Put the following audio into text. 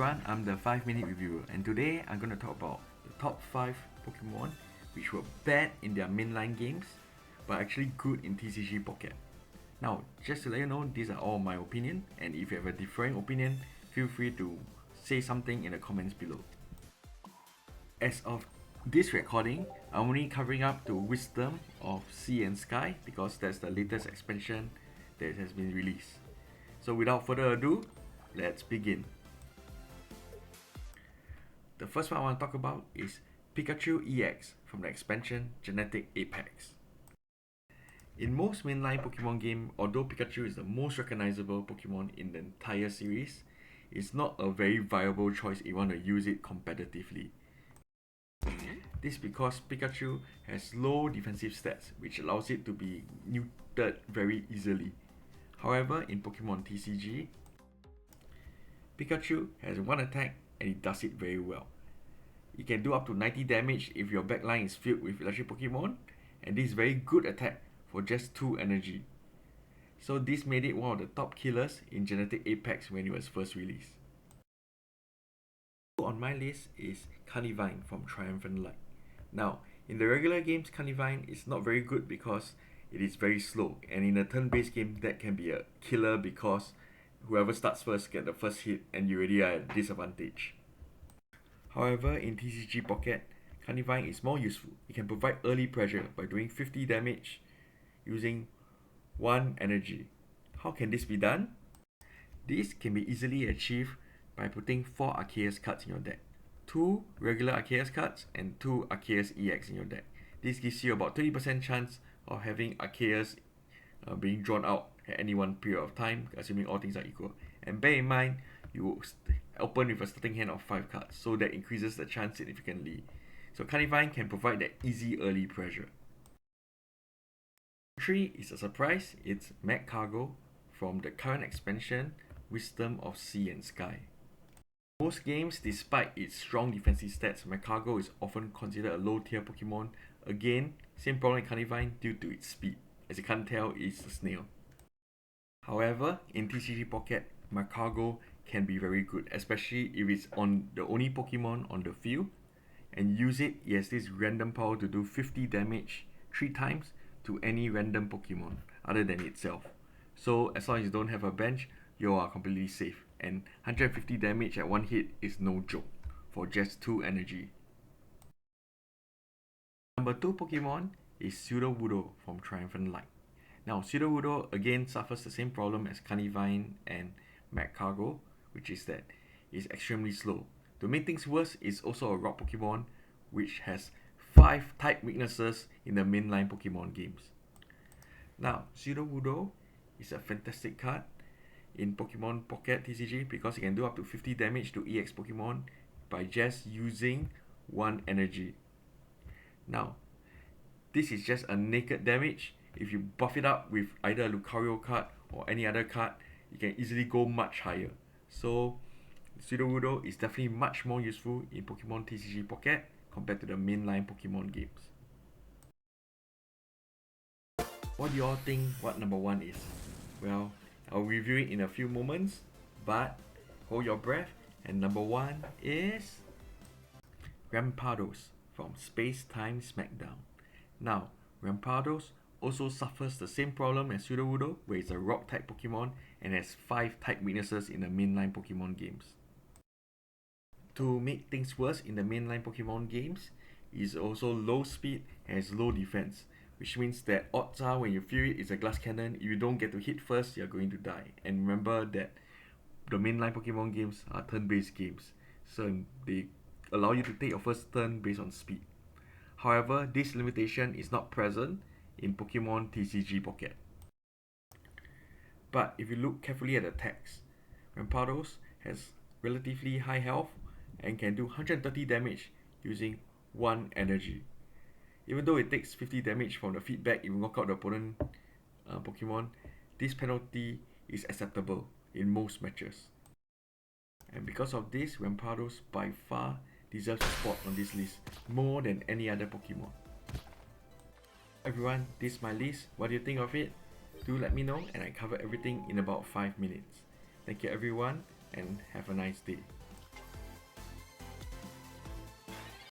everyone, I'm the 5-minute reviewer, and today I'm going to talk about the top 5 Pokemon which were bad in their mainline games but actually good in TCG Pocket. Now, just to let you know, these are all my opinion, and if you have a differing opinion, feel free to say something in the comments below. As of this recording, I'm only covering up to Wisdom of Sea and Sky because that's the latest expansion that has been released. So without further ado, let's begin. The first one I want to talk about is Pikachu EX from the expansion Genetic Apex. In most mainline Pokemon game, although Pikachu is the most recognizable Pokemon in the entire series, it's not a very viable choice if you want to use it competitively. This because Pikachu has low defensive stats, which allows it to be neutered very easily. However, in Pokemon TCG, Pikachu has one attack and it does it very well. It can do up to 90 damage if your backline is filled with electric Pokemon, and this is very good attack for just 2 energy. So this made it one of the top killers in Genetic Apex when it was first released. On my list is Carnivine from Triumphant Light. Now, in the regular games, Carnivine is not very good because it is very slow, and in a turn-based game that can be a killer because whoever starts first get the first hit and you already are at disadvantage. However, in TCG Pocket, Carnivine is more useful. It can provide early pressure by doing 50 damage using 1 energy. How can this be done? This can be easily achieved by putting 4 Arceus cards in your deck. 2 regular Arceus cards and 2 Arceus EX in your deck. This gives you about 30% chance of having Arceus being drawn out at any one period of time, assuming all things are equal. And bear in mind, you open with a starting hand of 5 cards, so that increases the chance significantly. So Carnivine can provide that easy early pressure. 3 is a surprise. It's Magcargo from the current expansion Wisdom of Sea and Sky. Most games, despite its strong defensive stats, Magcargo is often considered a low tier Pokemon. Again, same problem in Carnivine due to its speed. As you can't tell, it's a snail. However, in TCG Pocket, Magcargo can be very good, especially if it's on the only Pokemon on the field, and use it has this random power to do 50 damage 3 times to any random Pokemon other than itself. So as long as you don't have a bench, you are completely safe, and 150 damage at 1 hit is no joke for just 2 energy. Number 2 Pokemon is Sudowoodo from Triumphant Light. Now, Sudowoodo again suffers the same problem as Carnivine and Magcargo, which is that it's extremely slow. To make things worse, it's also a rock Pokemon which has 5 type weaknesses in the mainline Pokemon games. Now, Sudowoodo is a fantastic card in Pokemon Pocket TCG because it can do up to 50 damage to EX Pokemon by just using 1 energy. Now, this is just a naked damage. If you buff it up with either a Lucario card or any other card, you can easily go much higher. So Sudowoodo is definitely much more useful in Pokemon TCG Pocket compared to the mainline Pokemon games. What do you all think what number 1 is? Well, I'll review it in a few moments, but hold your breath, and number 1 is Rampardos from Space Time Smackdown. Now, Rampardos also suffers the same problem as Sudowoodo, where it's a rock type Pokemon and has 5 type weaknesses in the mainline Pokemon games. To make things worse in the mainline Pokemon games, is also low speed and has low defense, which means that odds are when you feel it's a glass cannon, if you don't get to hit first, you're going to die. And remember that the mainline Pokemon games are turn-based games, so they allow you to take your first turn based on speed. However, this limitation is not present in Pokemon TCG Pocket. But if you look carefully at the text, Rampardos has relatively high health and can do 130 damage using 1 energy. Even though it takes 50 damage from the feedback if you knock out the opponent Pokemon, this penalty is acceptable in most matches. And because of this, Rampardos by far deserves a spot on this list more than any other Pokemon. Everyone, this is my list. What do you think of it? Do let me know, and I cover everything in about 5 minutes. Thank you everyone, and have a nice day.